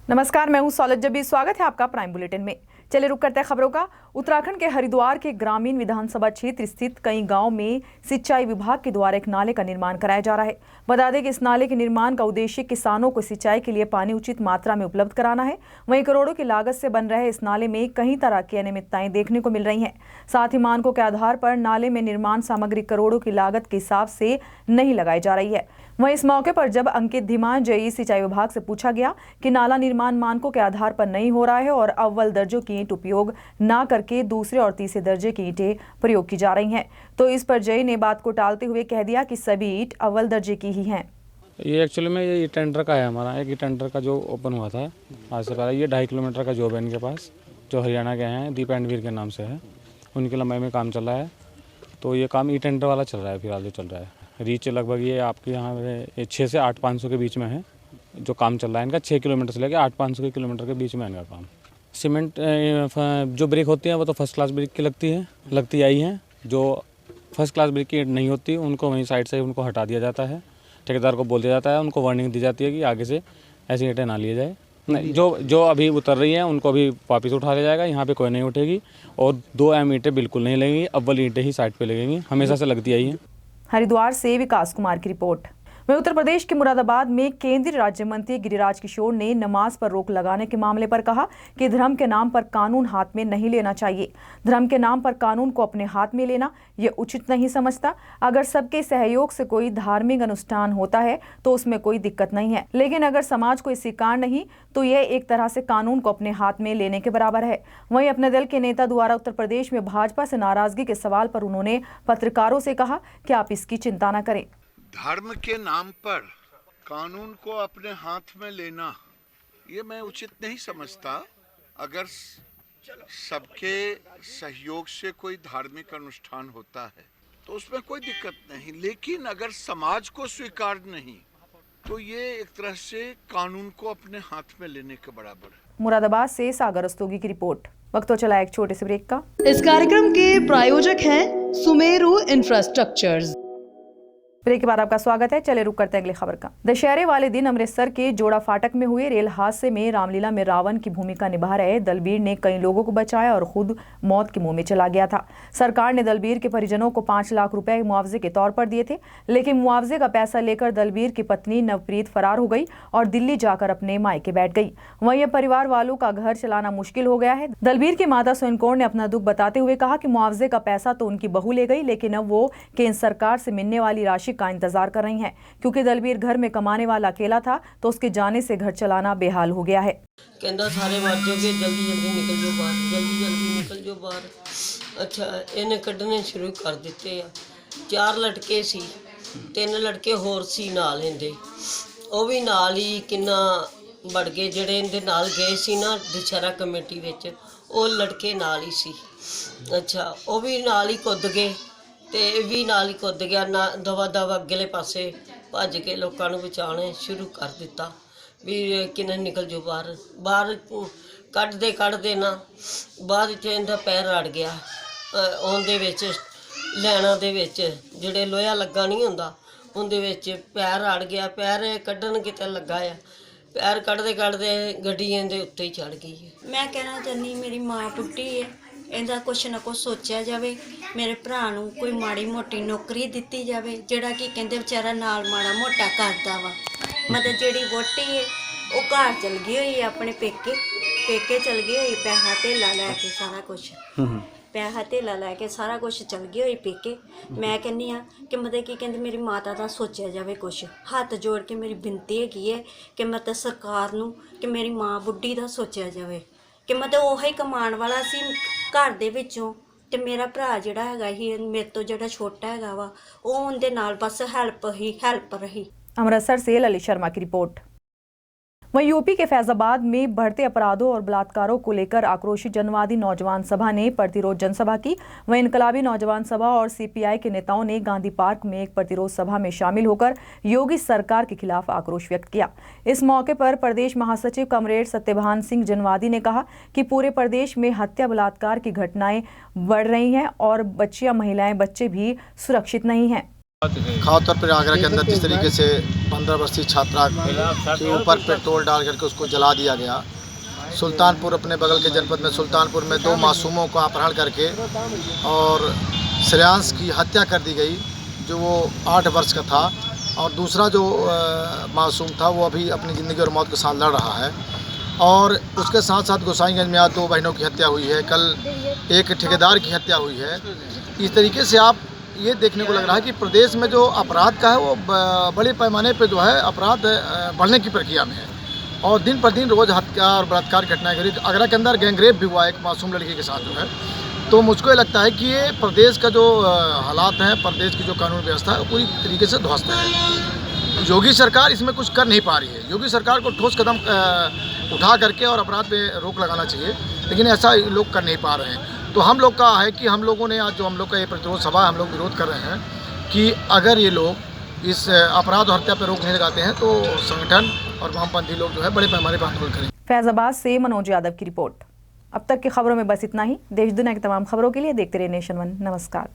नमस्कार, मैं हूं सौलत जबी। स्वागत है आपका प्राइम बुलेटिन में। चलिए रुक करते हैं खबरों का। उत्तराखंड के हरिद्वार के ग्रामीण विधानसभा क्षेत्र स्थित कई गांव में सिंचाई विभाग के द्वारा एक नाले का निर्माण कराया जा रहा है। बता दें कि इस नाले के निर्माण का उद्देश्य किसानों को सिंचाई के लिए पानी उचित मात्रा में उपलब्ध कराना है। वहीं करोड़ों की लागत से बन रहे इस नाले में कई तरह की अनियमितताएं देखने को मिल रही हैं। साथ ही मानकों के आधार पर नाले में निर्माण सामग्री करोड़ों की लागत के हिसाब से नहीं लगाई जा रही है। वहीं इस मौके पर जब अंकित धीमान जेई सिंचाई विभाग से पूछा गया कि नाला निर्माण मानकों के आधार पर नहीं हो रहा है और अव्वल दर्जों की ईंट उपयोग न करके दूसरे और तीसरे दर्जे की ईंटें प्रयोग की जा रही हैं, तो इस पर जेई ने बात को टालते हुए कह दिया कि सभी ईंट अव्वल दर्जे की ही हैं। ये एक्चुअली में ये टेंडर का है, हमारा एक टेंडर का जो ओपन हुआ था आज से पहले। ये 2.5 किलोमीटर का जॉब है इनके पास, जो हरियाणा के हैं, दीप एंड वीर के नाम से है। उनकी लंबाई में काम चल रहा है। तो ये काम ई टेंडर वाला चल रहा है, फिलहाल जो चल रहा है। रीच लगभग ये आपके यहाँ 6 से 8,500 के बीच में है जो काम चल रहा है इनका। 6 किलोमीटर से लेकर 8,500 के किलोमीटर के बीच में इनका काम। सीमेंट जो ब्रिक होती है वो तो फर्स्ट क्लास ब्रिक की लगती आई हैं। जो फर्स्ट क्लास ब्रिक की नहीं होती उनको वहीं साइड से उनको हटा दिया जाता है। ठेकेदार को बोल दिया जाता है, उनको वार्निंग दी जाती है कि आगे से ऐसी ईंटें ना लिए जाए। नहीं, जो अभी उतर रही हैं उनको अभी वापस उठा लिया जाएगा। यहाँ पे कोई नहीं उठेगी और 2 एम ईंटें बिल्कुल नहीं लगेंगी। अव्वल ईंटें ही साइड पे लगेंगी, हमेशा से लगती आई हैं। हरिद्वार से विकास कुमार की रिपोर्ट। वहीं उत्तर प्रदेश के मुरादाबाद में केंद्रीय राज्य मंत्री गिरिराज किशोर ने नमाज पर रोक लगाने के मामले पर कहा कि धर्म के नाम पर कानून हाथ में नहीं लेना चाहिए। धर्म के नाम पर कानून को अपने हाथ में लेना ये उचित नहीं समझता। अगर सबके सहयोग से कोई धार्मिक अनुष्ठान होता है तो उसमें कोई दिक्कत नहीं है, लेकिन अगर समाज को स्वीकार नहीं तो यह एक तरह से कानून को अपने हाथ में लेने के बराबर है। वहीं अपने दल के नेता द्वारा उत्तर प्रदेश में भाजपा से नाराजगी के सवाल पर उन्होंने पत्रकारों से कहा कि आप इसकी चिंता न करें। धर्म के नाम पर कानून को अपने हाथ में लेना ये मैं उचित नहीं समझता। अगर सबके सहयोग से कोई धार्मिक अनुष्ठान होता है तो उसमें कोई दिक्कत नहीं, लेकिन अगर समाज को स्वीकार नहीं तो ये एक तरह से कानून को अपने हाथ में लेने के बराबर है। मुरादाबाद से सागर रस्तोगी की रिपोर्ट। वक्त तो चला एक छोटे से ब्रेक का। इस कार्यक्रम के प्रायोजक हैं सुमेरु इंफ्रास्ट्रक्चर्स। ब्रेक के बाद आपका स्वागत है। चले रुक करते हैं अगली खबर का। दशहरे वाले दिन अमृतसर के जोड़ा फाटक में हुए रेल हादसे में रामलीला में रावण की भूमिका निभा रहे दलबीर ने कई लोगों को बचाया और खुद मौत के मुंह में चला गया था। सरकार ने दलबीर के परिजनों को 5 लाख रुपए मुआवजे के तौर पर दिए थे, लेकिन मुआवजे का पैसा लेकर दलबीर की पत्नी नवप्रीत फरार हो गई और दिल्ली जाकर अपने मायके बैठ गई। वहीं परिवार वालों का घर चलाना मुश्किल हो गया है। दलबीर की माता सोइन कौर ने अपना दुख बताते हुए कहा कि मुआवजे का पैसा तो उनकी बहू ले गई, लेकिन अब वो केंद्र सरकार से मिलने वाली राशि का इंतजार कर रही हैं, क्योंकि दलबीर घर में कमाने वाला अकेला था तो उसके जाने से घर चलाना बेहाल हो गया है। कहता सारे मर जाओगे, जल्दी जल्दी निकल जाओ बाहर, जल्दी जल्दी निकल जाओ बाहर। अच्छा इन्हें कढ़ने शुरू कर दिते हैं। 4 लड़के सी, 3 लड़के होर सी नाल इहदे, ਉਹ ਵੀ ਨਾਲ ਹੀ किन्ना बढ़ गए। ਜਿਹੜੇ ਇਹਦੇ ਨਾਲ ਗਏ ਸੀ ਨਾ दशहरा कमेटी ਵਿੱਚ, ਉਹ लड़के नाल ही सी। अच्छा ਉਹ ਵੀ ਨਾਲ ही ਕੁੱਦ गए ਤੇ ਇਹ ਵੀ ਨਾਲ ਹੀ ਕੁੱਦ ਗਿਆ ਨਾ। ਦਵਾ ਦਵਾ ਅਗਲੇ ਪਾਸੇ ਭੱਜ ਕੇ ਲੋਕਾਂ ਨੂੰ ਬਚਾਉਣਾ ਸ਼ੁਰੂ ਕਰ ਦਿੱਤਾ ਵੀ ਕਿੰਨੇ ਨਿਕਲ ਜਾਓ ਬਾਹਰ। ਬਾਹਰ ਕੱਢਦੇ ਨਾ ਬਾਅਦ ਵਿੱਚ ਇਹਦਾ ਪੈਰ ਅੜ ਗਿਆ ਉਹਦੇ ਵਿੱਚ ਲੈਣਾ ਦੇ ਵਿੱਚ, ਜਿਹੜੇ ਲੋਹਾ ਲੱਗਾ ਨਹੀਂ ਹੁੰਦਾ ਉਹਦੇ ਵਿੱਚ ਪੈਰ ਅੜ ਗਿਆ। ਪੈਰ ਕੱਢਣ ਕਿਤੇ ਲੱਗਾ ਆ, ਪੈਰ ਕੱਢਦੇ ਗੱਡੀ ਇਹਦੇ ਉੱਤੇ ਹੀ ਚੜ ਗਈ ਹੈ। ਮੈਂ ਕਹਿਣਾ ਚਾਹੁੰਦੀ ਮੇਰੀ ਮਾਂ ਪੁੱਟੀ ਹੈ, ਇਹਦਾ ਕੁਛ ਨਾ ਕੁਛ ਸੋਚਿਆ ਜਾਵੇ। ਮੇਰੇ ਭਰਾ ਨੂੰ ਕੋਈ ਮਾੜੀ ਮੋਟੀ ਨੌਕਰੀ ਦਿੱਤੀ ਜਾਵੇ, ਜਿਹੜਾ ਕਿ ਕਹਿੰਦੇ ਵਿਚਾਰਾ ਨਾਲ ਮਾੜਾ ਮੋਟਾ ਕਰਦਾ ਵਾ। ਮਤਲਬ ਜਿਹੜੀ ਵੋਟੀ ਹੈ ਉਹ ਘਰ ਚਲ ਗਈ ਹੋਈ ਆਪਣੇ ਪੇਕੇ ਚਲ ਗਈ ਹੋਈ, ਪੈਸਾ ਧੇਲਾ ਲੈ ਕੇ ਸਾਰਾ ਕੁਛ ਚਲ ਗਈ ਹੋਈ ਪੇਕੇ। ਮੈਂ ਕਹਿੰਦੀ ਆ ਕਿ ਮਤਲਬ ਕਿ ਕਹਿੰਦੇ ਮੇਰੀ ਮਾਤਾ ਦਾ ਸੋਚਿਆ ਜਾਵੇ ਕੁਛ। ਹੱਥ ਜੋੜ ਕੇ ਮੇਰੀ ਬੇਨਤੀ ਹੈਗੀ ਹੈ ਕਿ ਮਤਲਬ ਸਰਕਾਰ ਨੂੰ ਕਿ ਮੇਰੀ ਮਾਂ ਬੁੱਢੀ ਦਾ ਸੋਚਿਆ ਜਾਵੇ ਕਿ ਮਤਲਬ ਉਹੀ ਕਮਾਉਣ ਵਾਲਾ ਸੀ ਘਰ ਦੇ ਵਿੱਚੋਂ, ਤੇ ਮੇਰਾ ਭਰਾ ਜਿਹੜਾ ਹੈਗਾ ਹੀ ਮੇਰੇ ਤੋਂ ਜਿਹੜਾ ਛੋਟਾ ਹੈਗਾ ਵਾ ਉਹ ਉਹਦੇ ਨਾਲ बस हेल्प रही। अमृतसर से ललित शर्मा की रिपोर्ट। वहीं यूपी के फैजाबाद में बढ़ते अपराधों और बलात्कारों को लेकर आक्रोशित जनवादी नौजवान सभा ने प्रतिरोध जनसभा की। वहीं इनकलाबी नौजवान सभा और सीपीआई के नेताओं ने गांधी पार्क में एक प्रतिरोध सभा में शामिल होकर योगी सरकार के खिलाफ आक्रोश व्यक्त किया। इस मौके पर प्रदेश महासचिव कमरेड सत्यभान सिंह जनवादी ने कहा कि पूरे प्रदेश में हत्या बलात्कार की घटनाएं बढ़ रही हैं और बच्चियां, महिलाएं, बच्चे भी सुरक्षित नहीं हैं। खासतौर पर आगरा के अंदर जिस तरीके से 15 वर्षीय छात्रा के ऊपर पेट्रोल डाल करके उसको जला दिया गया। सुल्तानपुर अपने बगल के जनपद में सुल्तानपुर में 2 मासूमों को अपहरण करके और श्रेयांश की हत्या कर दी गई, जो वो 8 वर्ष का था, और दूसरा जो मासूम था वो अभी अपनी ज़िंदगी और मौत के साथ लड़ रहा है। और उसके साथ साथ गोसाईगंज में आज 2 बहनों की हत्या हुई है, कल एक ठेकेदार की हत्या हुई है। इस तरीके से आप ये देखने को लग रहा है कि प्रदेश में जो अपराध का है वो बड़े पैमाने पे जो है अपराध बढ़ने की प्रक्रिया में है, और दिन पर दिन रोज़ हत्या और बलात्कार घटनाएं घटी। आगरा के अंदर गैंगरेप भी हुआ एक मासूम लड़की के साथ जो है। तो मुझको ये लगता है कि ये प्रदेश का जो हालात हैं, प्रदेश की जो कानून व्यवस्था है वो पूरी तरीके से ध्वस्त है। योगी सरकार इसमें कुछ कर नहीं पा रही है। योगी सरकार को ठोस कदम उठा करके और अपराध पे रोक लगाना चाहिए, लेकिन ऐसा लोग कर नहीं पा रहे हैं। तो हम लोग का है कि हम लोगों ने आज जो हम लोग का ये प्रतिरोध सभा हम लोग विरोध कर रहे हैं कि अगर ये लोग इस अपराध और हत्या पर रोक नहीं लगाते हैं तो संगठन और वामपंथी लोग जो है बड़े पैमाने पर आंदोलन करेंगे। फैजाबाद से मनोज यादव की रिपोर्ट। अब तक की खबरों में बस इतना ही। देश दुनिया की तमाम खबरों के लिए देखते रहिए नेशन 1। नमस्कार।